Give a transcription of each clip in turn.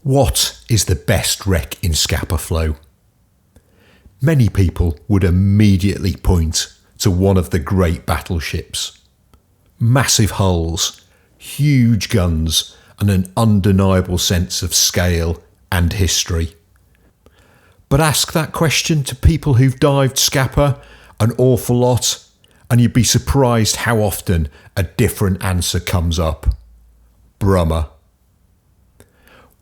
What is the best wreck in Scapa Flow? Many people would immediately point to one of the great battleships. Massive hulls, huge guns, and an undeniable sense of scale and history. But ask that question to people who've dived Scapa an awful lot, and you'd be surprised how often a different answer comes up. Brummer.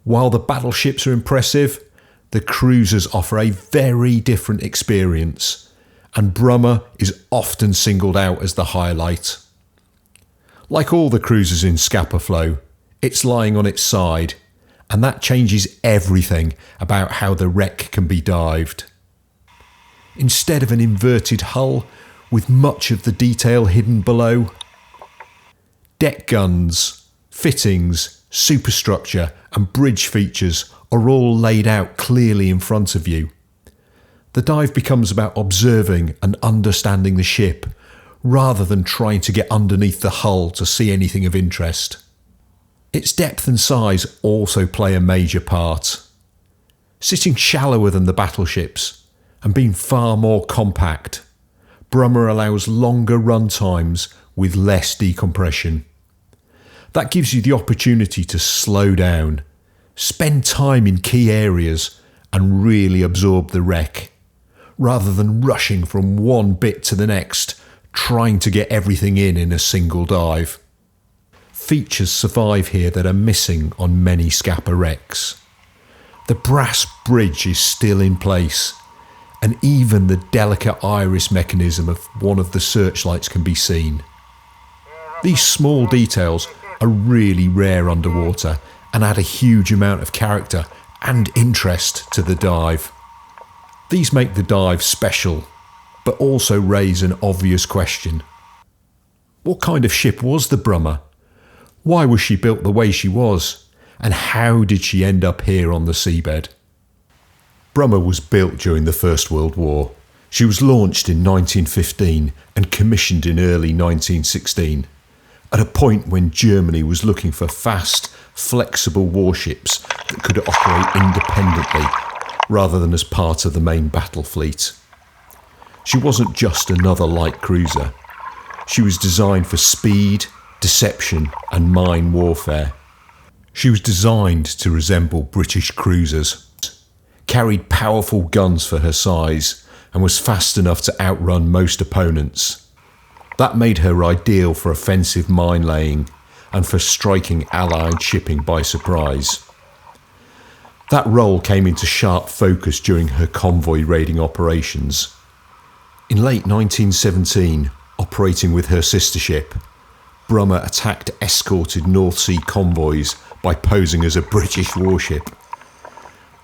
While the battleships are impressive, the cruisers offer a very different experience, and Brummer is often singled out as the highlight. Like all the cruisers in Scapa Flow, it's lying on its side, and that changes everything about how the wreck can be dived. Instead of an inverted hull with much of the detail hidden below, deck guns, fittings, superstructure and bridge features are all laid out clearly in front of you. The dive becomes about observing and understanding the ship, rather than trying to get underneath the hull to see anything of interest. Its depth and size also play a major part. Sitting shallower than the battleships and being far more compact, Brummer allows longer run times with less decompression. That gives you the opportunity to slow down, spend time in key areas and really absorb the wreck, rather than rushing from one bit to the next, trying to get everything in a single dive. Features survive here that are missing on many Scapa wrecks. The brass bridge is still in place, and even the delicate iris mechanism of one of the searchlights can be seen. These small details are really rare underwater and add a huge amount of character and interest to the dive. These make the dive special, but also raise an obvious question. What kind of ship was the Brummer? Why was she built the way she was? And how did she end up here on the seabed? Brummer was built during the First World War. She was launched in 1915 and commissioned in early 1916, at a point when Germany was looking for fast, flexible warships that could operate independently rather than as part of the main battle fleet. She wasn't just another light cruiser. She was designed for speed, deception and mine warfare. She was designed to resemble British cruisers, carried powerful guns for her size, and was fast enough to outrun most opponents. That made her ideal for offensive mine laying and for striking Allied shipping by surprise. That role came into sharp focus during her convoy raiding operations. In late 1917, operating with her sister ship, Brummer attacked escorted North Sea convoys by posing as a British warship.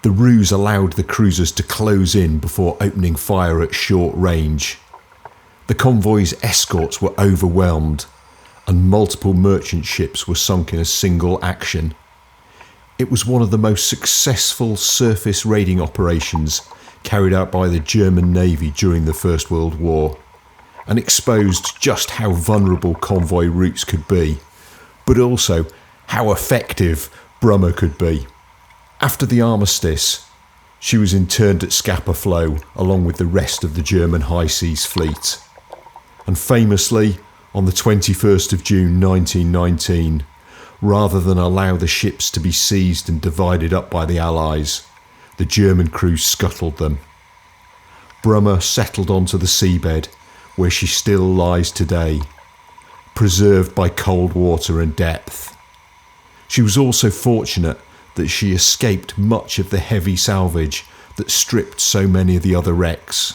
The ruse allowed the cruisers to close in before opening fire at short range. The convoy's escorts were overwhelmed, and multiple merchant ships were sunk in a single action. It was one of the most successful surface raiding operations carried out by the German Navy during the First World War, and exposed just how vulnerable convoy routes could be, but also how effective Brummer could be. After the armistice, she was interned at Scapa Flow along with the rest of the German High Seas Fleet. And famously, on the 21st of June 1919, rather than allow the ships to be seized and divided up by the Allies, the German crew scuttled them. Brummer settled onto the seabed, where she still lies today, preserved by cold water and depth. She was also fortunate that she escaped much of the heavy salvage that stripped so many of the other wrecks.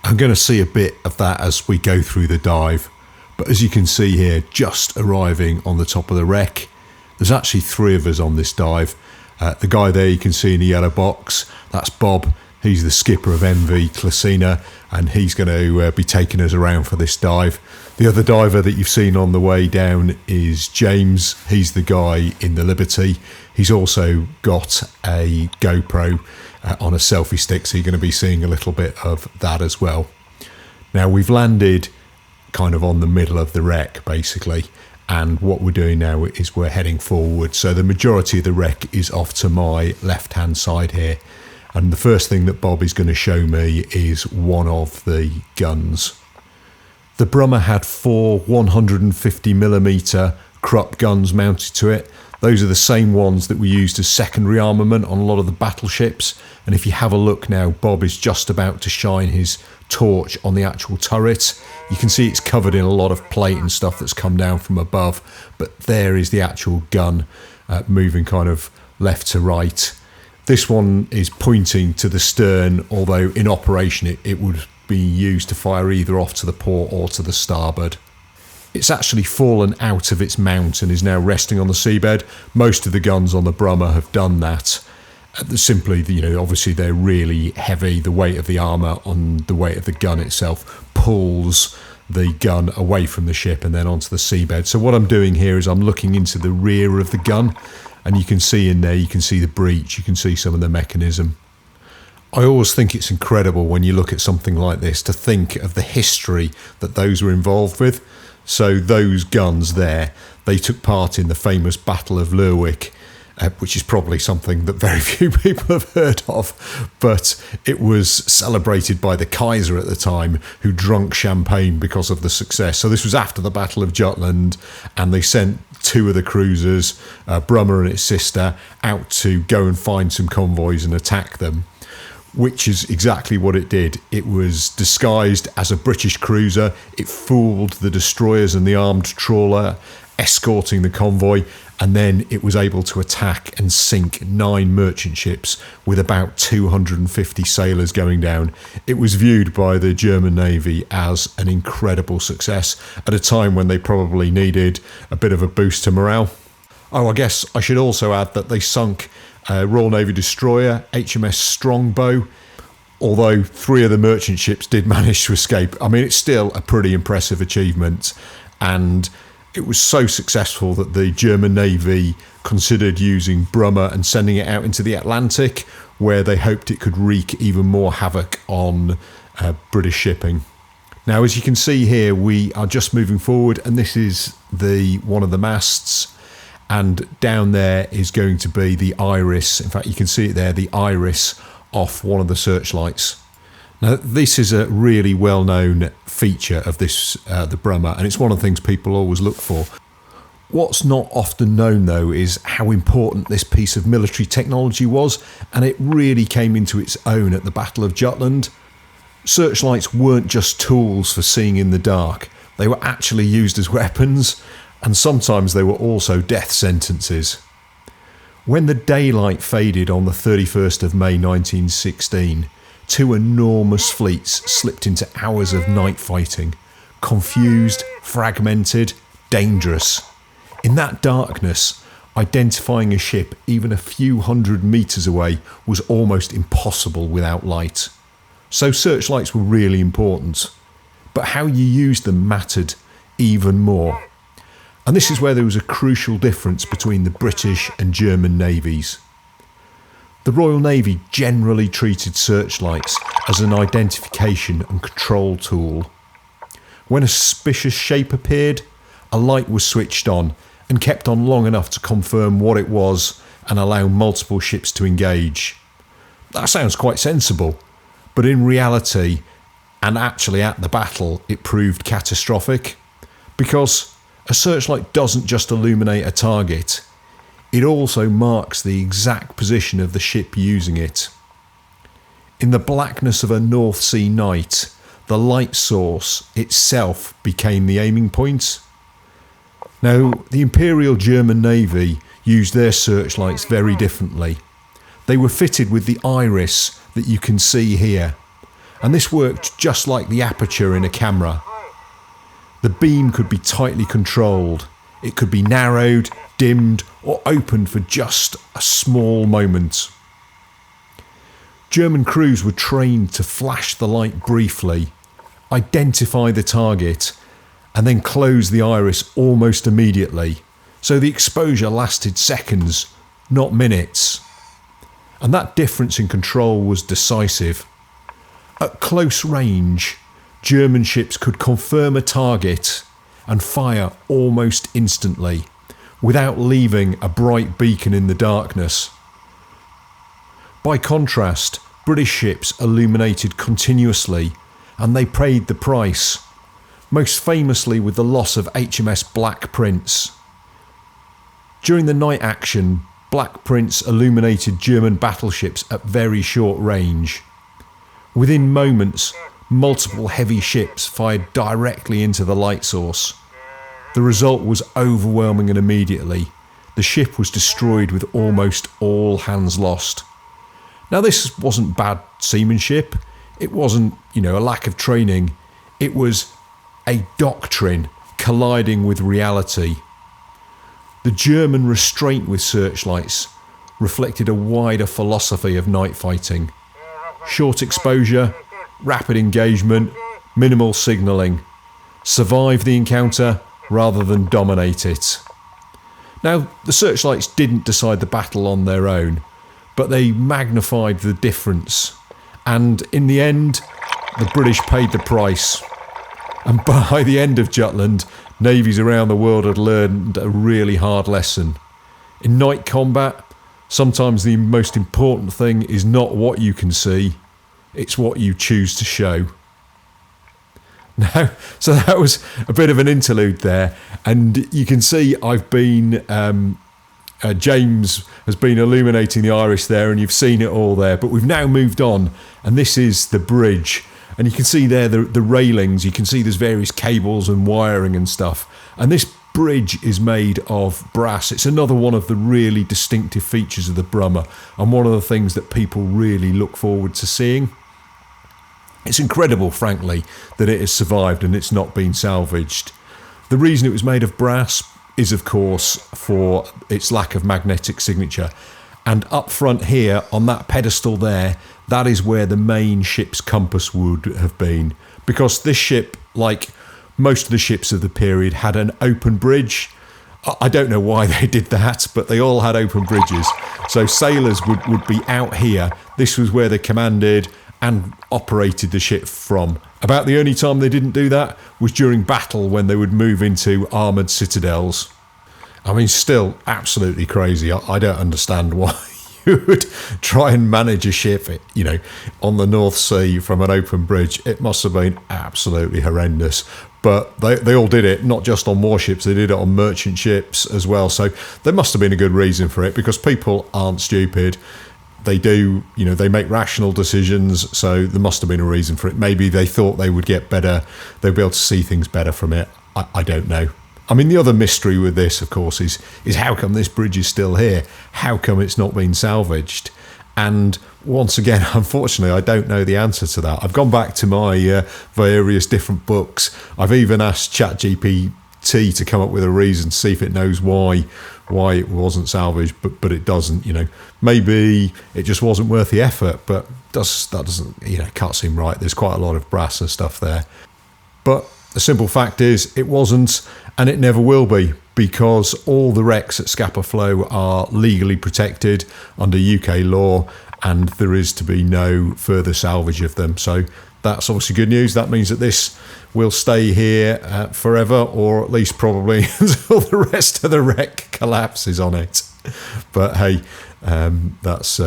I'm going to see a bit of that as we go through the dive, but as you can see here, just arriving on the top of the wreck, there's actually three of us on this dive. The guy there you can see in the yellow box, that's Bob. He's the skipper of MV Clasina, and he's going to be taking us around for this dive. The other diver that you've seen on the way down is James. He's the guy in the Liberty. He's also got a GoPro on a selfie stick, so you're going to be seeing a little bit of that as well. Now, we've landed kind of on the middle of the wreck, basically, and what we're doing now is we're heading forward. So the majority of the wreck is off to my left-hand side here, and the first thing that Bob is going to show me is one of the guns. The Brummer had 4 150mm Krupp guns mounted to it. Those are the same ones that were used as secondary armament on a lot of the battleships. And if you have a look now, Bob is just about to shine his torch on the actual turret. You can see it's covered in a lot of plate and stuff that's come down from above, but there is the actual gun moving kind of left to right. This one is pointing to the stern, although in operation it would be used to fire either off to the port or to the starboard. It's actually fallen out of its mount and is now resting on the seabed. Most of the guns on the Brummer have done that. Simply, obviously they're really heavy. The weight of the armour on the weight of the gun itself pulls the gun away from the ship and then onto the seabed. So what I'm doing here is I'm looking into the rear of the gun, and you can see in there, you can see the breech, you can see some of the mechanism. I always think it's incredible when you look at something like this to think of the history that those were involved with. So those guns there, they took part in the famous Battle of Lerwick, which is probably something that very few people have heard of, but it was celebrated by the Kaiser at the time, who drank champagne because of the success. So this was after the Battle of Jutland, and they sent 2 of the cruisers, Brummer and its sister, out to go and find some convoys and attack them, which is exactly what it did. It was disguised as a British cruiser. It fooled the destroyers and the armed trawler escorting the convoy, and then it was able to attack and sink 9 merchant ships with about 250 sailors going down. It was viewed by the German Navy as an incredible success at a time when they probably needed a bit of a boost to morale. Oh, I guess I should also add that they sunk Royal Navy destroyer HMS Strongbow, although 3 of the merchant ships did manage to escape. I mean, it's still a pretty impressive achievement, and it was so successful that the German Navy considered using Brummer and sending it out into the Atlantic, where they hoped it could wreak even more havoc on British shipping. Now, as you can see here, we are just moving forward, and this is one of the masts, and down there is going to be the Iris. In fact, you can see it there, the Iris off one of the searchlights. Now, this is a really well-known feature of this, the Brummer, and it's one of the things people always look for. What's not often known, though, is how important this piece of military technology was, and it really came into its own at the Battle of Jutland. Searchlights weren't just tools for seeing in the dark. They were actually used as weapons, and sometimes they were also death sentences. When the daylight faded on the 31st of May 1916, 2 enormous fleets slipped into hours of night fighting, confused, fragmented, dangerous. In that darkness, identifying a ship even a few hundred metres away was almost impossible without light. So searchlights were really important, but how you used them mattered even more. And this is where there was a crucial difference between the British and German navies. The Royal Navy generally treated searchlights as an identification and control tool. When a suspicious shape appeared, a light was switched on and kept on long enough to confirm what it was and allow multiple ships to engage. That sounds quite sensible, but in reality, and actually at the battle, it proved catastrophic, because a searchlight doesn't just illuminate a target, it also marks the exact position of the ship using it. In the blackness of a North Sea night, the light source itself became the aiming point. Now, the Imperial German Navy used their searchlights very differently. They were fitted with the iris that you can see here, and this worked just like the aperture in a camera. The beam could be tightly controlled. It could be narrowed, dimmed, or opened for just a small moment. German crews were trained to flash the light briefly, identify the target, and then close the iris almost immediately, so the exposure lasted seconds, not minutes. And that difference in control was decisive. At close range, German ships could confirm a target and fire almost instantly, without leaving a bright beacon in the darkness. By contrast, British ships illuminated continuously, and they paid the price, most famously with the loss of HMS Black Prince. During the night action, Black Prince illuminated German battleships at very short range. Within moments, multiple heavy ships fired directly into the light source. The result was overwhelming, and immediately the ship was destroyed with almost all hands lost. Now, this wasn't bad seamanship. It wasn't, a lack of training. It was a doctrine colliding with reality. The German restraint with searchlights reflected a wider philosophy of night fighting. Short exposure, rapid engagement, minimal signalling. Survive the encounter rather than dominate it. Now, the searchlights didn't decide the battle on their own, but they magnified the difference. And in the end, the British paid the price. And by the end of Jutland, navies around the world had learned a really hard lesson. In night combat, sometimes the most important thing is not what you can see, it's what you choose to show. Now, so that was a bit of an interlude there, and you can see I've been, James has been illuminating the Iris there, and you've seen it all there, but we've now moved on, and this is the bridge, and you can see there the railings, you can see there's various cables and wiring and stuff, and this bridge is made of brass. It's another one of the really distinctive features of the Brummer, and one of the things that people really look forward to seeing. It's incredible, frankly, that it has survived and it's not been salvaged. The reason it was made of brass is, of course, for its lack of magnetic signature. And up front here, on that pedestal there, that is where the main ship's compass would have been. Because this ship, like most of the ships of the period, had an open bridge. I don't know why they did that, but they all had open bridges. So sailors would be out here. This was where they commanded and operated the ship from. About the only time they didn't do that was during battle, when they would move into armoured citadels. I mean, still absolutely crazy. I don't understand why you would try and manage a ship, on the North Sea from an open bridge. It must have been absolutely horrendous. But they all did it, not just on warships, they did it on merchant ships as well. So there must have been a good reason for it, because people aren't stupid. They do, they make rational decisions, so there must have been a reason for it. Maybe they thought they would get better, they'd be able to see things better from it. I don't know. I mean, the other mystery with this, of course, is how come this bridge is still here? How come it's not been salvaged? And once again, unfortunately, I don't know the answer to that. I've gone back to my various different books. I've even asked ChatGPT to come up with a reason, see if it knows why it wasn't salvaged, but it doesn't. Maybe it just wasn't worth the effort, but that doesn't can't seem right. There's quite a lot of brass and stuff there, but the simple fact is it wasn't, and it never will be, because all the wrecks at Scapa Flow are legally protected under UK law, and there is to be no further salvage of them. So that's obviously good news. That means that this will stay here forever, or at least probably until the rest of the wreck collapses on it. But hey, that's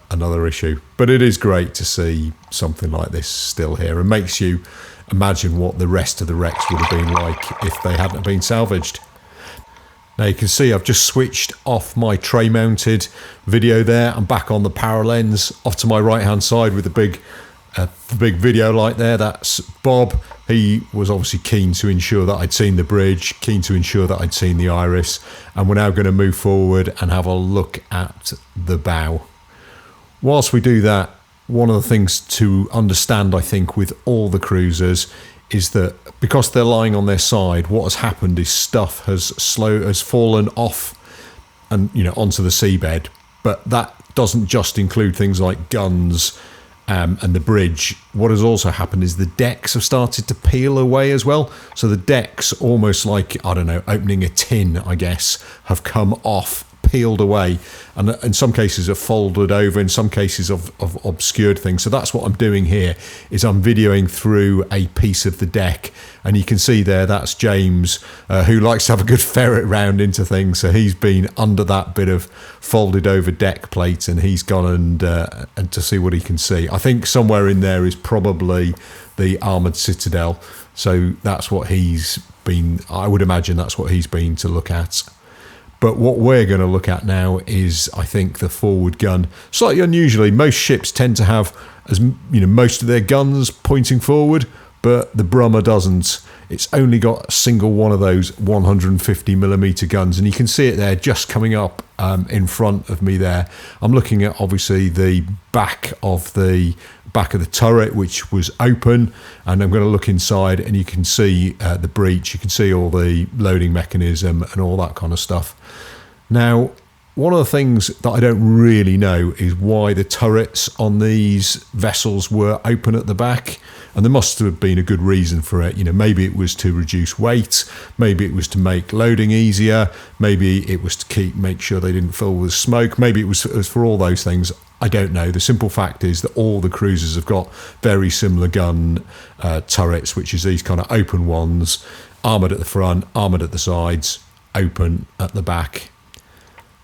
another issue. But it is great to see something like this still here, and makes you imagine what the rest of the wrecks would have been like if they hadn't been salvaged. Now you can see I've just switched off my tray mounted video there. I'm back on the power lens. Off to my right hand side with the big video light there, that's Bob. He was obviously keen to ensure that I'd seen the bridge, keen to ensure that I'd seen the Iris, and we're now going to move forward and have a look at the bow. Whilst we do that, one of the things to understand, I think, with all the cruisers is that because they're lying on their side, what has happened is stuff has fallen off and onto the seabed. But that doesn't just include things like guns and the bridge. What has also happened is the decks have started to peel away as well. So the decks, almost like, opening a tin, I guess, have come off, peeled away, and in some cases are folded over, in some cases of obscured things. So that's what I'm doing here, is I'm videoing through a piece of the deck, and you can see there that's James, who likes to have a good ferret round into things. So he's been under that bit of folded over deck plate, and he's gone and to see what he can see. I think somewhere in there is probably the armoured citadel. So that's what he's been, I would imagine that's what he's been to look at. But what we're going to look at now is, I think, the forward gun. Slightly unusually, most ships tend to have, as you know, most of their guns pointing forward, but the Brummer doesn't. It's only got a single one of those 150mm guns, and you can see it there just coming up in front of me there. I'm looking at obviously the back of the turret, which was open, and I'm going to look inside, and you can see the breech, you can see all the loading mechanism and all that kind of stuff. Now, one of the things that I don't really know is why the turrets on these vessels were open at the back, and there must have been a good reason for it. You know, maybe it was to reduce weight, maybe it was to make loading easier, maybe it was to make sure they didn't fill with smoke, maybe it was for all those things. I don't know. The simple fact is that all the cruisers have got very similar gun turrets, which is these kind of open ones, armoured at the front, armoured at the sides, open at the back.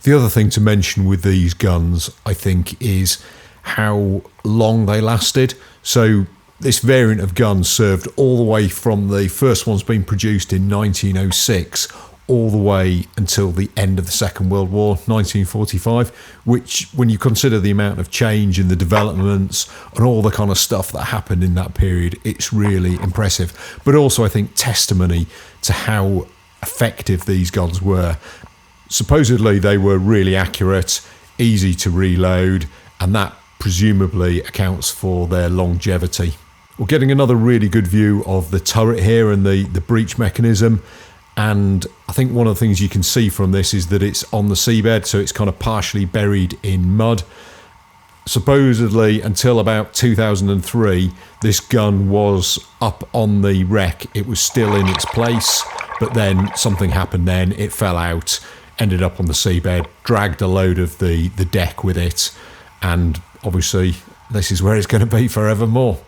The other thing to mention with these guns, I think, is how long they lasted. So this variant of gun served all the way from the first ones being produced in 1906 all the way until the end of the Second World War, 1945, which, when you consider the amount of change in the developments and all the kind of stuff that happened in that period, it's really impressive. But also, I think, testimony to how effective these guns were. Supposedly, they were really accurate, easy to reload, and that presumably accounts for their longevity. We're getting another really good view of the turret here and the breech mechanism. And I think one of the things you can see from this is that it's on the seabed, so it's kind of partially buried in mud. Supposedly, until about 2003, this gun was up on the wreck. It was still in its place, but then something happened then. It fell out, ended up on the seabed, dragged a load of the deck with it, and obviously this is where it's going to be forevermore.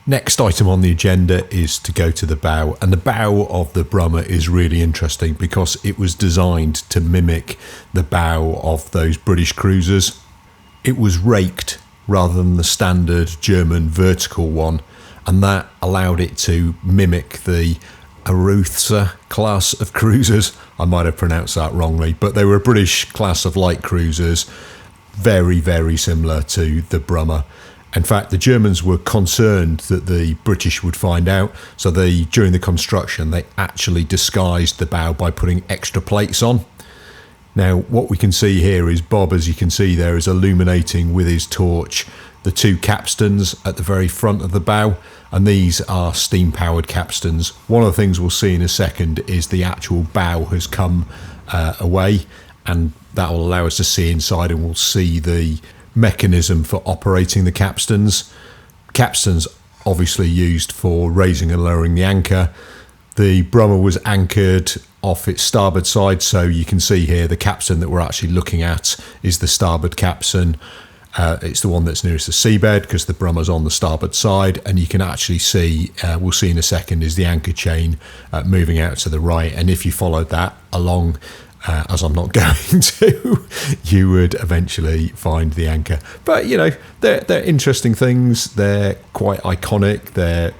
Next item on the agenda is to go to the bow, and the bow of the Brummer is really interesting because it was designed to mimic the bow of those British cruisers. It was raked rather than the standard German vertical one, and that allowed it to mimic the Aruthsa class of cruisers. I might have pronounced that wrongly, but they were a British class of light cruisers, very, very similar to the Brummer. In fact, the Germans were concerned that the British would find out, so during the construction, they actually disguised the bow by putting extra plates on. Now, what we can see here is Bob, as you can see there, is illuminating with his torch the two capstans at the very front of the bow, and these are steam-powered capstans. One of the things we'll see in a second is the actual bow has come away, and that will allow us to see inside, and we'll see the mechanism for operating the capstans. Capstans obviously used for raising and lowering the anchor. The Brummer was anchored off its starboard side, so you can see here the capstan that we're actually looking at is the starboard capstan. It's the one that's nearest the seabed because the Brummer's on the starboard side, and you can actually see, we'll see in a second, is the anchor chain moving out to the right, and if you followed that along, as I'm not going to, you would eventually find the anchor. But, you know, they're interesting things. They're quite iconic. They're,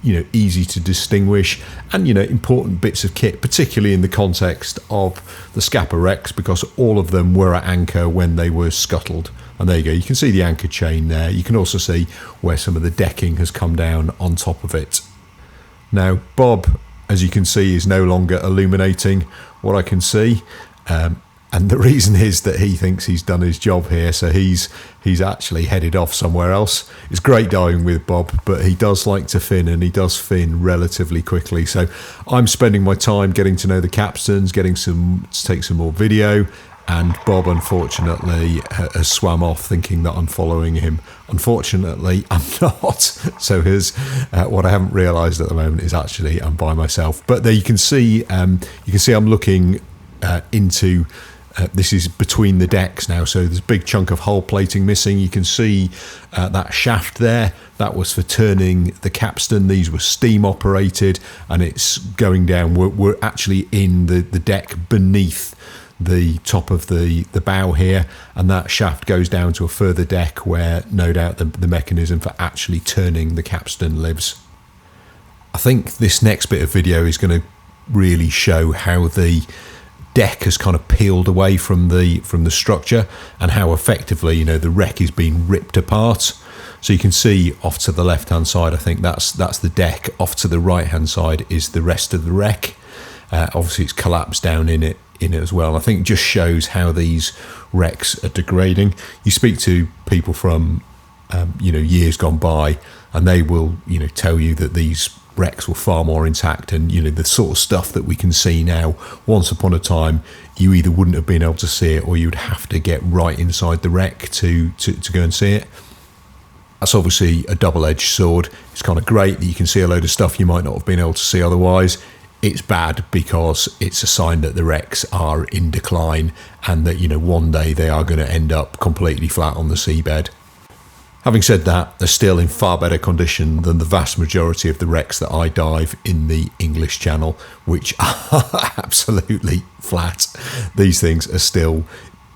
you know, easy to distinguish, and, you know, important bits of kit, particularly in the context of the Scapa wrecks, because all of them were at anchor when they were scuttled. And there you go. You can see the anchor chain there. You can also see where some of the decking has come down on top of it. Now, Bob, as you can see, is no longer illuminating what I can see, and the reason is that he thinks he's done his job here, so he's actually headed off somewhere else. It's great diving with Bob, but he does like to fin, and he does fin relatively quickly, so I'm spending my time getting to know the capstans, to take some more video, and Bob unfortunately has swam off thinking that I'm following him. Unfortunately, I'm not. So here's what I haven't realised at the moment is actually I'm by myself. But there you can see I'm looking into This is between the decks now, so there's a big chunk of hull plating missing. You can see that shaft there. That was for turning the capstan. These were steam operated, and it's going down. We're actually in the deck beneath the top of the bow here, and that shaft goes down to a further deck where no doubt the mechanism for actually turning the capstan lives. I think this next bit of video is going to really show how the deck has kind of peeled away from the structure, and how effectively, the wreck is being ripped apart. So you can see off to the left hand side, I think that's the deck. Off to the right hand side is the rest of the wreck. Obviously it's collapsed down in it as well. And I think it just shows how these wrecks are degrading. You speak to people from years gone by, and they will tell you that these wrecks were far more intact, and the sort of stuff that we can see now, once upon a time you either wouldn't have been able to see it, or you'd have to get right inside the wreck to go and see it. That's obviously a double-edged sword. It's kind of great that you can see a load of stuff you might not have been able to see otherwise. It's bad because it's a sign that the wrecks are in decline, and that one day they are going to end up completely flat on the seabed. Having said that, they're still in far better condition than the vast majority of the wrecks that I dive in the English Channel, which are absolutely flat. These things are still,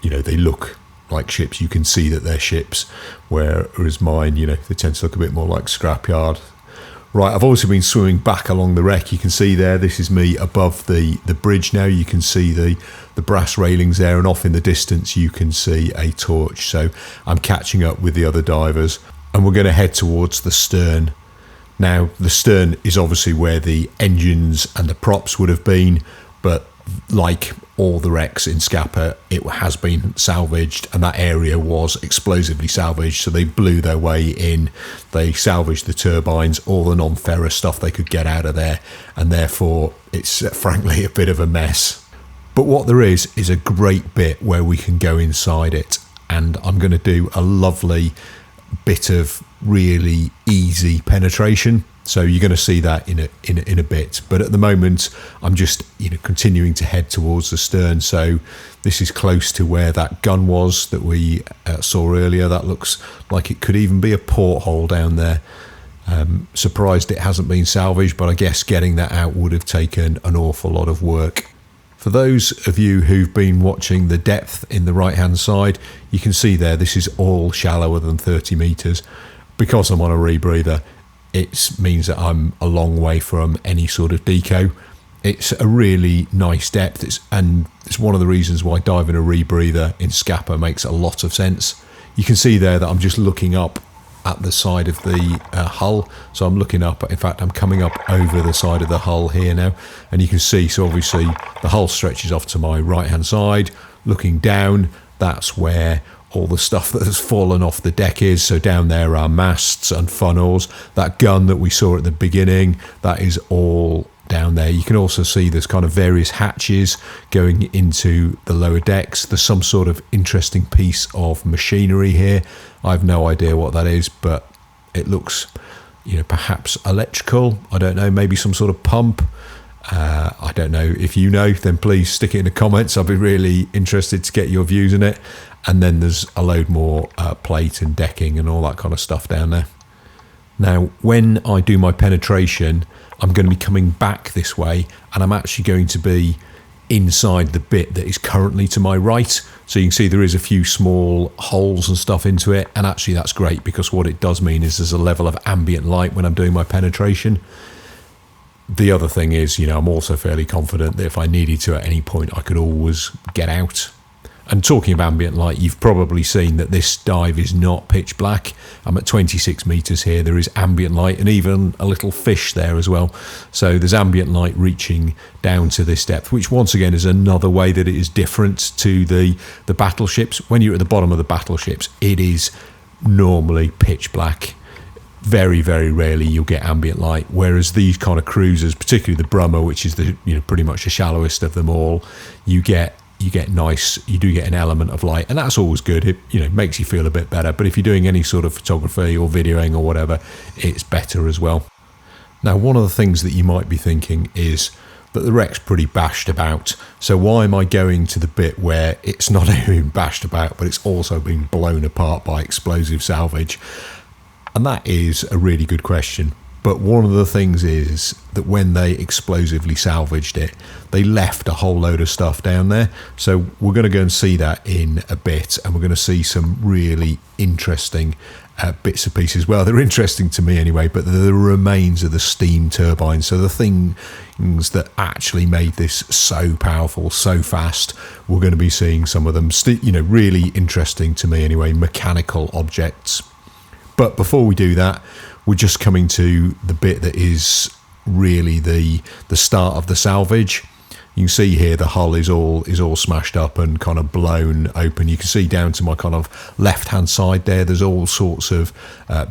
they look like ships. You can see that they're ships, whereas mine, they tend to look a bit more like scrapyard. Right, I've also been swimming back along the wreck. You can see there, this is me above the bridge now. You can see the brass railings there, and off in the distance you can see a torch. So I'm catching up with the other divers, and we're going to head towards the stern. Now, the stern is obviously where the engines and the props would have been, but like all the wrecks in Scapa, it has been salvaged, and that area was explosively salvaged. So they blew their way in, they salvaged the turbines, all the non-ferrous stuff they could get out of there, and therefore it's frankly a bit of a mess. But what there is a great bit where we can go inside it, and I'm going to do a lovely bit of really easy penetration. So you're going to see that in a bit, but at the moment I'm just continuing to head towards the stern. So this is close to where that gun was that we saw earlier. That looks like it could even be a porthole down there. Surprised it hasn't been salvaged, but I guess getting that out would have taken an awful lot of work. For those of you who've been watching the depth in the right hand side, you can see there this is all shallower than 30 meters. Because I'm on a rebreather, it means that I'm a long way from any sort of deco. It's a really nice depth, and it's one of the reasons why diving a rebreather in Scapa makes a lot of sense. You can see there that I'm just looking up at the side of the hull. So I'm looking up, in fact I'm coming up over the side of the hull here now, and you can see, so obviously the hull stretches off to my right hand side. Looking down, that's where all the stuff that has fallen off the deck is. So down there are masts and funnels. That gun that we saw at the beginning, that is all down there. You can also see there's kind of various hatches going into the lower decks. There's some sort of interesting piece of machinery here. I have no idea what that is, but it looks, perhaps electrical. I don't know, maybe some sort of pump. I don't know. If you know, then please stick it in the comments. I'll be really interested to get your views on it. And then there's a load more plate and decking and all that kind of stuff down there. Now, when I do my penetration, I'm going to be coming back this way, and I'm actually going to be inside the bit that is currently to my right. So you can see there is a few small holes and stuff into it, and actually that's great, because what it does mean is there's a level of ambient light when I'm doing my penetration. The other thing is, I'm also fairly confident that if I needed to at any point, I could always get out. And talking of ambient light, you've probably seen that this dive is not pitch black. I'm at 26 meters here. There is ambient light, and even a little fish there as well. So there's ambient light reaching down to this depth, which once again is another way that it is different to the battleships. When you're at the bottom of the battleships, it is normally pitch black. Very, very rarely you'll get ambient light, whereas these kind of cruisers, particularly the Brummer, which is the pretty much the shallowest of them all, you do get an element of light, and that's always good. It makes you feel a bit better. But if you're doing any sort of photography or videoing or whatever, it's better as well. Now, one of the things that you might be thinking is, that the wreck's pretty bashed about. So why am I going to the bit where it's not even bashed about, but it's also been blown apart by explosive salvage? And that is a really good question. But one of the things is that when they explosively salvaged it, they left a whole load of stuff down there. So we're going to go and see that in a bit, and we're going to see some really interesting bits and pieces. Well, they're interesting to me anyway, but they're the remains of the steam turbine. So the things that actually made this so powerful, so fast, we're going to be seeing some of them. Really interesting to me anyway, mechanical objects. But before we do that, we're just coming to the bit that is really the start of the salvage. You can see here the hull is all smashed up and kind of blown open. You can see down to my kind of left-hand side there's all sorts of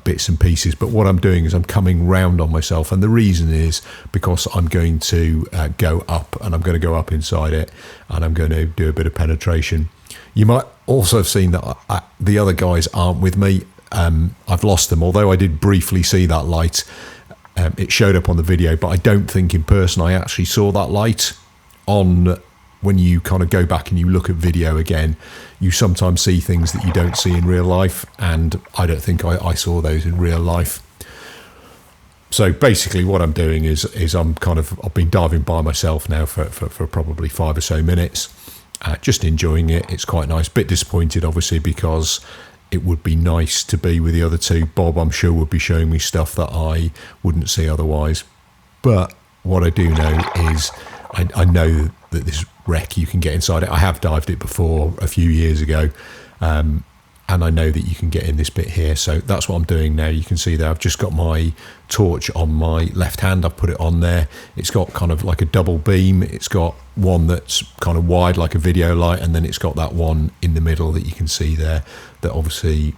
bits and pieces. But what I'm doing is I'm coming round on myself, and the reason is because I'm going to go up, and I'm going to go up inside it, and I'm going to do a bit of penetration. You might also have seen that the other guys aren't with me. I've lost them, although I did briefly see that light. It showed up on the video, but I don't think in person I actually saw that light. When you kind of go back and you look at video again, you sometimes see things that you don't see in real life, and I don't think I saw those in real life. So basically what I'm doing is I've been diving by myself now for probably 5 or so minutes, just enjoying it. It's quite nice. Bit disappointed obviously, because it would be nice to be with the other two. Bob, I'm sure, would be showing me stuff that I wouldn't see otherwise. But what I do know is I know that this wreck, you can get inside it. I have dived it before a few years ago, and I know that you can get in this bit here. So that's what I'm doing now. You can see that I've just got my torch on my left hand. I've put it on there. It's got kind of like a double beam. It's got one that's kind of wide like a video light, and then it's got that one in the middle that you can see there that obviously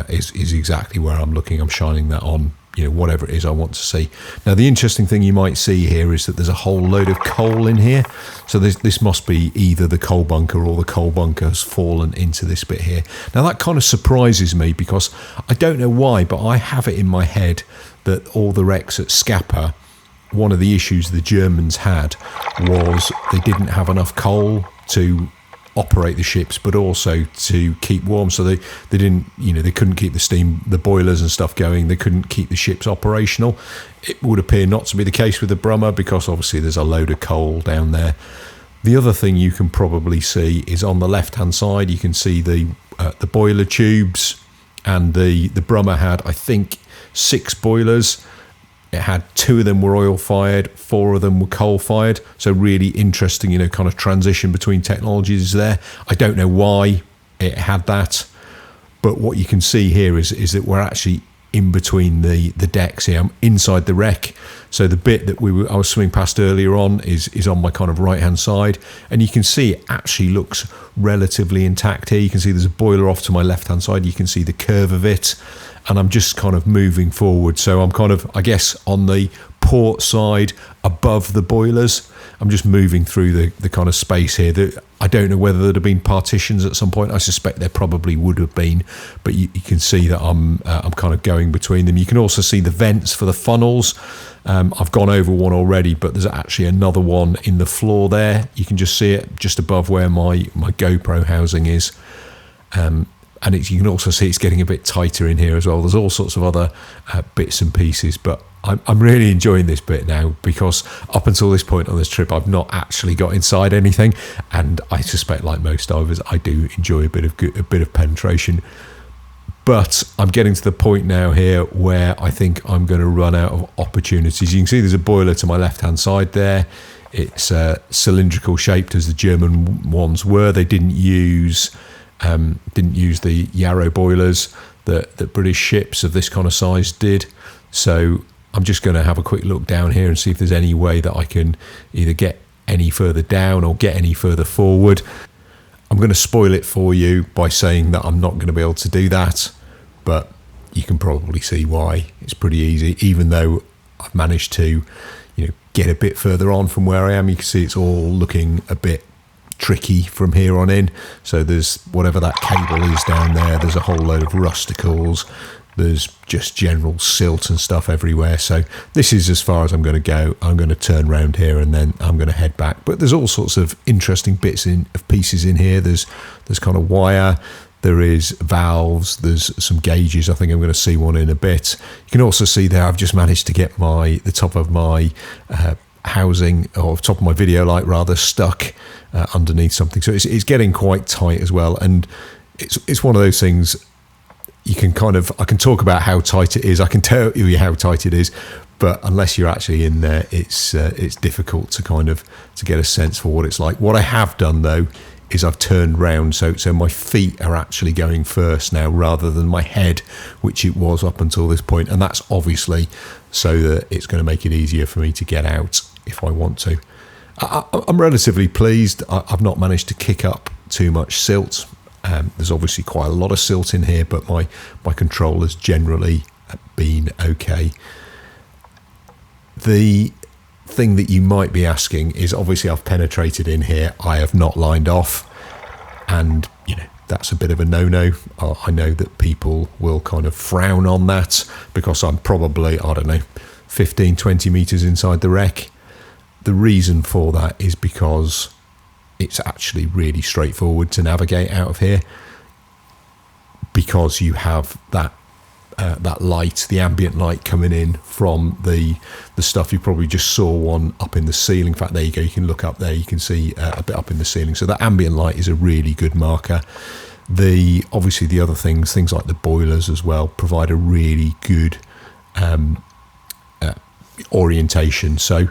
is exactly where I'm looking. I'm shining that on, whatever it is I want to see. Now, the interesting thing you might see here is that there's a whole load of coal in here. So this must be either the coal bunker, or the coal bunker has fallen into this bit here. Now, that kind of surprises me, because I don't know why, but I have it in my head that all the wrecks at Scapa, one of the issues the Germans had was they didn't have enough coal to operate the ships, but also to keep warm. So they didn't, they couldn't keep the boilers and stuff going. They couldn't keep the ships operational. It would appear not to be the case with the Brummer, because obviously there's a load of coal down there. The other thing you can probably see is on the left hand side, you can see the boiler tubes, and the Brummer had, I think, 6 boilers. It had 2 of them were oil fired, 4 of them were coal fired. So really interesting, kind of transition between technologies there. I don't know why it had that, but what you can see here is that we're actually in between the decks here. I'm inside the wreck. So the bit that I was swimming past earlier on is on my kind of right hand side, and you can see it actually looks relatively intact here. You can see there's a boiler off to my left hand side. You can see the curve of it, and I'm just kind of moving forward. So I'm kind of, I guess, on the port side above the boilers. I'm just moving through the kind of space here. I don't know whether there'd have been partitions at some point. I suspect there probably would have been, but you can see that I'm kind of going between them. You can also see the vents for the funnels. I've gone over one already, but there's actually another one in the floor there. You can just see it just above where my GoPro housing is. And you can also see it's getting a bit tighter in here as well. There's all sorts of other bits and pieces, but I'm really enjoying this bit now, because up until this point on this trip, I've not actually got inside anything, and I suspect, like most divers, I do enjoy a bit of penetration. But I'm getting to the point now here where I think I'm going to run out of opportunities. You can see there's a boiler to my left-hand side there. It's cylindrical shaped, as the German ones were. They didn't use the Yarrow boilers that British ships of this kind of size did. So I'm just going to have a quick look down here and see if there's any way that I can either get any further down or get any further forward. I'm going to spoil it for you by saying that I'm not going to be able to do that, but you can probably see why. It's pretty easy, even though I've managed to get a bit further on from where I am. You can see it's all looking a bit tricky from here on in. So there's whatever that cable is down there, there's a whole load of rusticles. There's just general silt and stuff everywhere. So this is as far as I'm going to go. I'm going to turn around here and then I'm going to head back. But there's all sorts of interesting bits of pieces in here. There's kind of wire. There is valves. There's some gauges. I think I'm going to see one in a bit. You can also see there I've just managed to get the top of my housing, or top of my video light rather, stuck underneath something. So it's getting quite tight as well. And it's one of those things. I can talk about how tight it is. I can tell you how tight it is, but unless you're actually in there, it's difficult to get a sense for what it's like. What I have done though is I've turned round, so my feet are actually going first now rather than my head, which it was up until this point, and that's obviously so that it's going to make it easier for me to get out if I want to. I'm relatively pleased. I've not managed to kick up too much silt. There's obviously quite a lot of silt in here, but my control has generally been okay. The thing that you might be asking is, obviously I've penetrated in here, I have not lined off, and that's a bit of a no-no. I know that people will kind of frown on that because I'm probably, 15-20 meters inside the wreck. The reason for that is because it's actually really straightforward to navigate out of here, because you have that light, the ambient light coming in from the stuff. You probably just saw one up in the ceiling. In fact, there you go. You can look up there. You can see a bit up in the ceiling. So that ambient light is a really good marker. Obviously the other things like the boilers as well, provide a really good orientation. So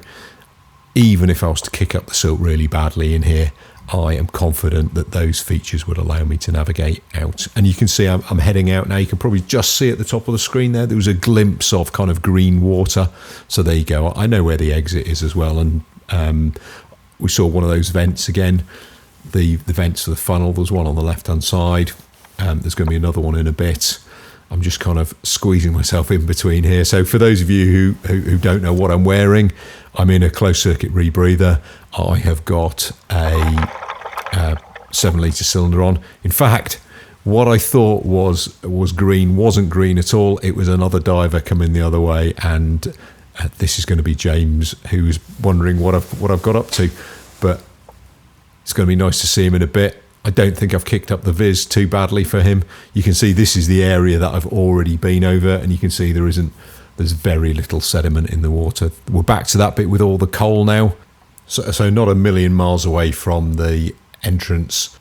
even if I was to kick up the silt really badly in here, I am confident that those features would allow me to navigate out. And you can see I'm heading out now. You can probably just see at the top of the screen there was a glimpse of kind of green water. So there you go. I know where the exit is as well. And we saw one of those vents again. The vents for the funnel, there's one on the left-hand side. There's going to be another one in a bit. I'm just kind of squeezing myself in between here. So for those of you who don't know what I'm wearing, I'm in a closed circuit rebreather. I have got a 7-litre cylinder on. In fact, what I thought was green wasn't green at all. It was another diver coming the other way, and this is going to be James, who's wondering what I've got up to. But it's going to be nice to see him in a bit. I don't think I've kicked up the viz too badly for him. You can see this is the area that I've already been over, and you can see there's very little sediment in the water. We're back to that bit with all the coal now. So not a million miles away from the entrance,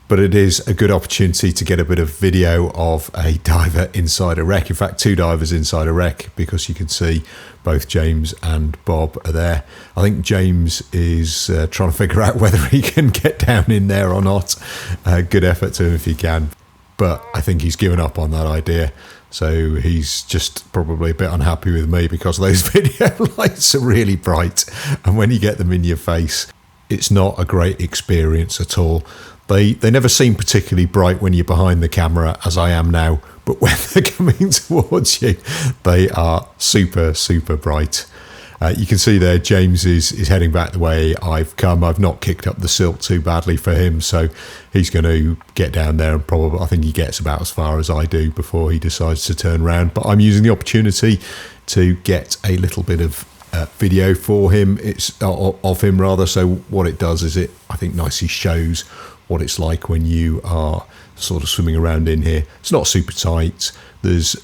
but it is a good opportunity to get a bit of video of a diver inside a wreck. In fact, 2 divers inside a wreck, because you can see both James and Bob are there. I think James is trying to figure out whether he can get down in there or not. Good effort to him if he can, but I think he's given up on that idea. So he's just probably a bit unhappy with me because those video lights are really bright, and when you get them in your face, it's not a great experience at all. They never seem particularly bright when you're behind the camera, as I am now, but when they're coming towards you, they are super, super bright. You can see there James is heading back the way I've come. I've not kicked up the silt too badly for him, so he's going to get down there, and probably, I think he gets about as far as I do before he decides to turn around. But I'm using the opportunity to get a little bit of video for him. It's of him rather. So what it does is I think nicely shows what it's like when you are sort of swimming around in here. It's not super tight. There's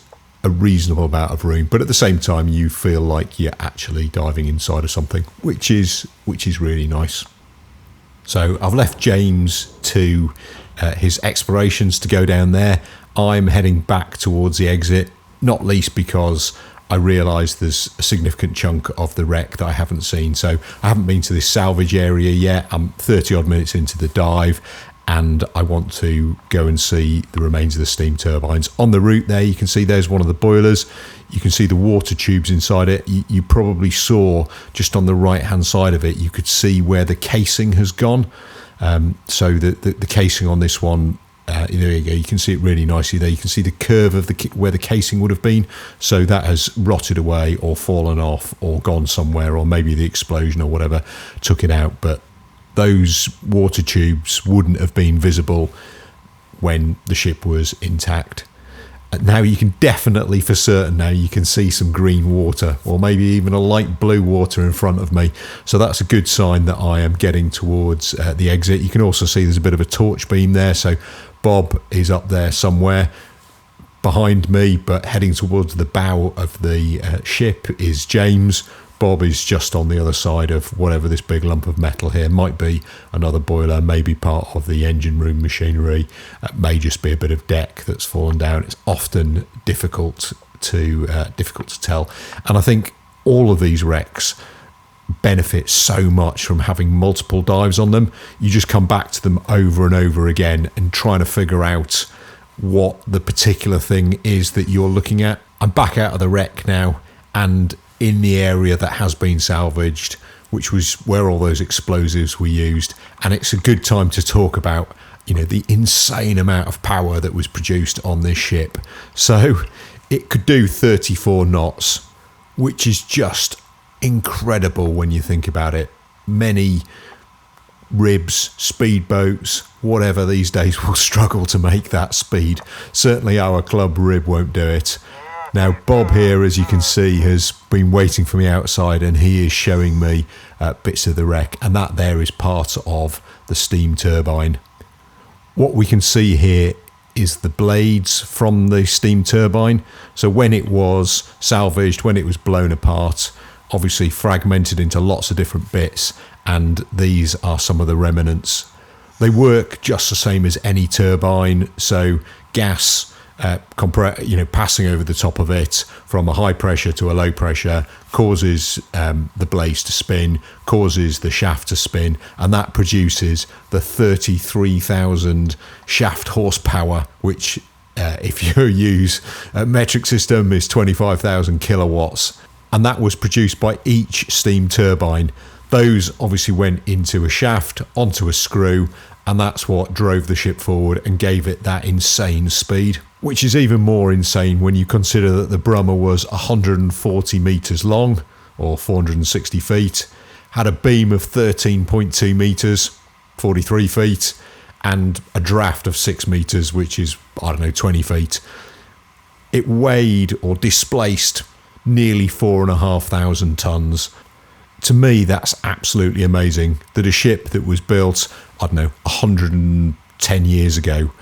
a reasonable amount of room, but at the same time you feel like you're actually diving inside of something, which is really nice. So I've left James to his explorations to go down there. I'm heading back towards the exit, not least because I realise there's a significant chunk of the wreck that I haven't seen. So I haven't been to this salvage area yet. I'm 30 odd minutes into the dive, and I want to go and see the remains of the steam turbines. On the route there, you can see there's one of the boilers. You can see the water tubes inside it. You probably saw just on the right-hand side of it, you could see where the casing has gone. So the casing on this one, there you go. You can see it really nicely there. You can see the curve of where the casing would have been. So that has rotted away or fallen off or gone somewhere, or maybe the explosion or whatever took it out. But those water tubes wouldn't have been visible when the ship was intact. Now you can definitely, for certain now, you can see some green water, or maybe even a light blue water in front of me. So that's a good sign that I am getting towards the exit. You can also see there's a bit of a torch beam there. So Bob is up there somewhere behind me, but heading towards the bow of the ship is James. Bob is just on the other side of whatever this big lump of metal here might be. Another boiler, maybe part of the engine room machinery. It may just be a bit of deck that's fallen down. It's often difficult to tell. And I think all of these wrecks benefit so much from having multiple dives on them. You just come back to them over and over again and trying to figure out what the particular thing is that you're looking at. I'm back out of the wreck now and in the area that has been salvaged, which was where all those explosives were used. And it's a good time to talk about, the insane amount of power that was produced on this ship. So it could do 34 knots, which is just incredible when you think about it. Many ribs, speedboats, whatever these days will struggle to make that speed. Certainly our club rib won't do it. Now, Bob here, as you can see, has been waiting for me outside and he is showing me bits of the wreck, and that there is part of the steam turbine. What we can see here is the blades from the steam turbine. So when it was salvaged, when it was blown apart, obviously fragmented into lots of different bits, and these are some of the remnants. They work just the same as any turbine, so gas passing over the top of it from a high pressure to a low pressure causes the blades to spin, causes the shaft to spin, and that produces the 33,000 shaft horsepower, which if you use a metric system is 25,000 kilowatts. And that was produced by each steam turbine. Those obviously went into a shaft, onto a screw, and that's what drove the ship forward and gave it that insane speed, which is even more insane when you consider that the Brummer was 140 metres long, or 460 feet, had a beam of 13.2 metres, 43 feet, and a draft of 6 metres, which is, 20 feet. It weighed or displaced nearly 4,500 tonnes. To me, that's absolutely amazing that a ship that was built, 110 years ago,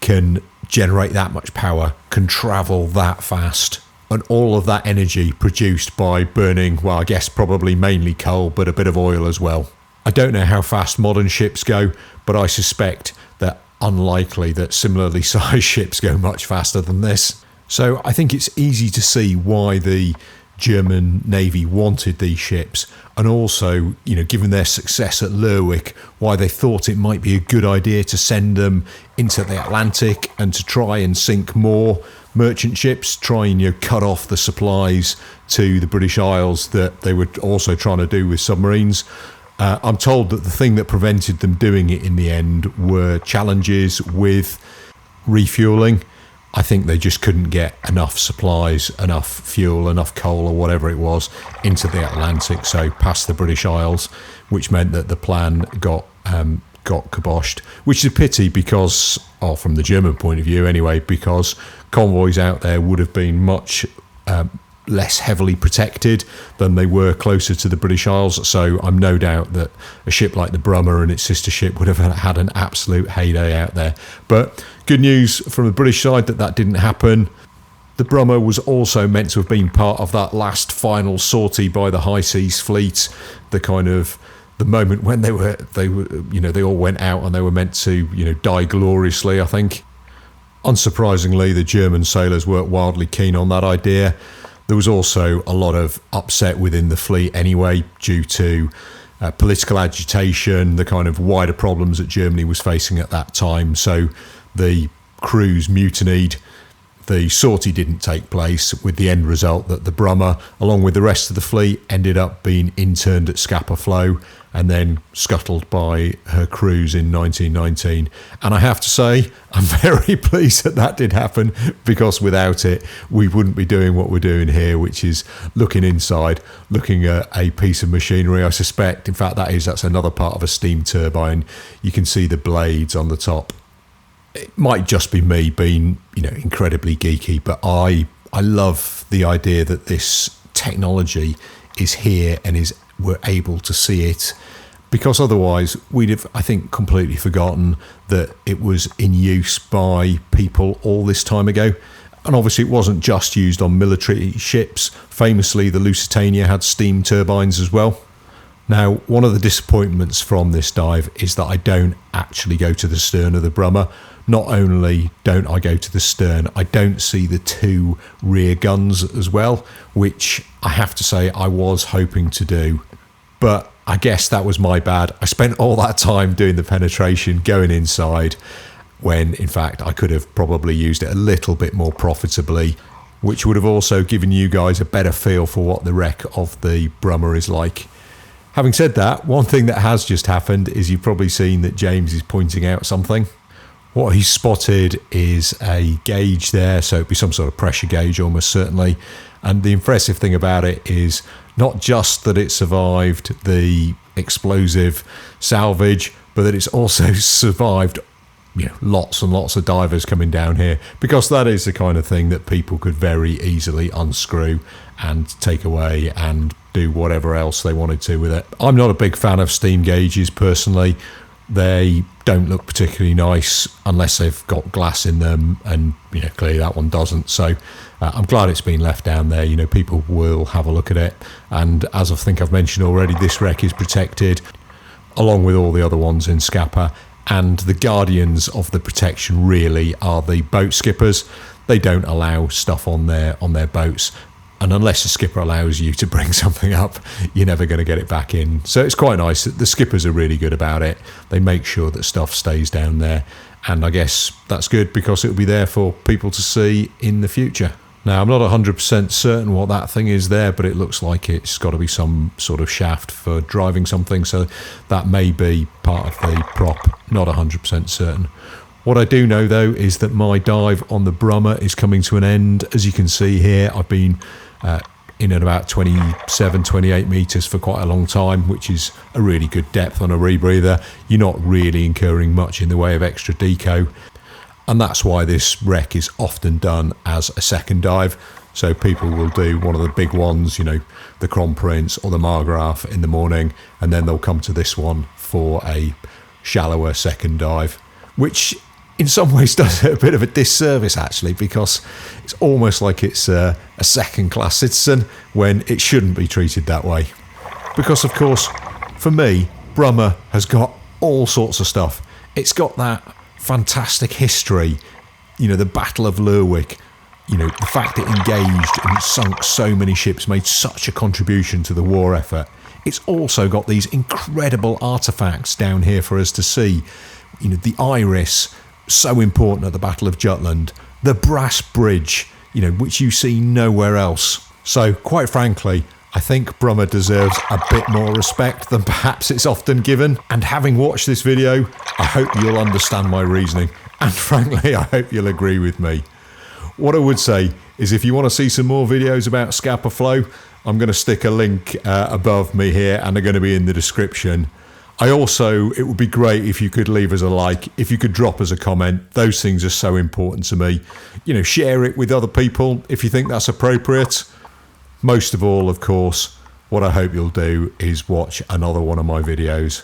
can generate that much power, can travel that fast, and all of that energy produced by burning, well, I guess probably mainly coal, but a bit of oil as well. I don't know how fast modern ships go, but I suspect that unlikely that similarly sized ships go much faster than this. So I think it's easy to see why the German Navy wanted these ships, and also, given their success at Lerwick, why they thought it might be a good idea to send them into the Atlantic and to try and sink more merchant ships, try and cut off the supplies to the British Isles that they were also trying to do with submarines. I'm told that the thing that prevented them doing it in the end were challenges with refueling. I think they just couldn't get enough supplies, enough fuel, enough coal or whatever it was into the Atlantic, so past the British Isles, which meant that the plan got kiboshed, which is a pity because, from the German point of view anyway, because convoys out there would have been much less heavily protected than they were closer to the British Isles. So I'm no doubt that a ship like the Brummer and its sister ship would have had an absolute heyday out there. But good news from the British side that didn't happen. The Brummer was also meant to have been part of that last final sortie by the High Seas Fleet, the moment when they all went out and they were meant to die gloriously, I think. Unsurprisingly, the German sailors weren't wildly keen on that idea. There was also a lot of upset within the fleet anyway, due to political agitation, the kind of wider problems that Germany was facing at that time. So the crews mutinied. The sortie didn't take place, with the end result that the Brummer, along with the rest of the fleet, ended up being interned at Scapa Flow and then scuttled by her crews in 1919. And I have to say, I'm very pleased that did happen, because without it, we wouldn't be doing what we're doing here, which is looking inside, looking at a piece of machinery. I suspect, in fact, that's another part of a steam turbine. You can see the blades on the top. It might just be me being, incredibly geeky, but I love the idea that this technology is here and we're able to see it, because otherwise we'd have, I think, completely forgotten that it was in use by people all this time ago. And obviously it wasn't just used on military ships. Famously, the Lusitania had steam turbines as well. Now, one of the disappointments from this dive is that I don't actually go to the stern of the Brummer. Not only don't I go to the stern, I don't see the two rear guns as well, which I have to say I was hoping to do. But I guess that was my bad. I spent all that time doing the penetration, going inside, when in fact I could have probably used it a little bit more profitably, which would have also given you guys a better feel for what the wreck of the Brummer is like. Having said that, one thing that has just happened is you've probably seen that James is pointing out something. What he's spotted is a gauge there, so it'd be some sort of pressure gauge almost certainly. And the impressive thing about it is not just that it survived the explosive salvage, but that it's also survived lots and lots of divers coming down here, because that is the kind of thing that people could very easily unscrew and take away and do whatever else they wanted to with it. I'm not a big fan of steam gauges personally. They don't look particularly nice unless they've got glass in them, and clearly that one doesn't. So I'm glad it's been left down there. People will have a look at it, and as I think I've mentioned already, this wreck is protected along with all the other ones in Scapa, and the guardians of the protection really are the boat skippers. They don't allow stuff on their boats, and unless the skipper allows you to bring something up, you're never going to get it back in. So it's quite nice. The skippers are really good about it. They make sure that stuff stays down there, and I guess that's good because it'll be there for people to see in the future. Now, I'm not 100% certain what that thing is there, but it looks like it's got to be some sort of shaft for driving something, so that may be part of the prop. Not 100% certain. What I do know, though, is that my dive on the Brummer is coming to an end. As you can see here, I've been in at about 27, 28 metres for quite a long time, which is a really good depth on a rebreather. You're not really incurring much in the way of extra deco. And that's why this wreck is often done as a second dive. So people will do one of the big ones, the Kronprinz or the Margraf in the morning, and then they'll come to this one for a shallower second dive, which in some ways does it a bit of a disservice actually, because it's almost like it's a second-class citizen when it shouldn't be treated that way. Because of course, for me, Brummer has got all sorts of stuff. It's got that fantastic history, the Battle of Lerwick, the fact it engaged and sunk so many ships, made such a contribution to the war effort. It's also got these incredible artefacts down here for us to see. The Iris, so important at the Battle of Jutland, the brass bridge, which you see nowhere else. So quite frankly, I think Brummer deserves a bit more respect than perhaps it's often given. And having watched this video, I hope you'll understand my reasoning. And frankly, I hope you'll agree with me. What I would say is if you want to see some more videos about Scapa Flow, I'm going to stick a link above me here, and they're going to be in the description. It would be great if you could leave us a like, if you could drop us a comment. Those things are so important to me. Share it with other people if you think that's appropriate. Most of all, of course, what I hope you'll do is watch another one of my videos.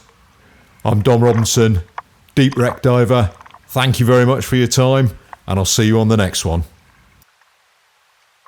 I'm Dom Robinson, Deep Wreck Diver. Thank you very much for your time, and I'll see you on the next one.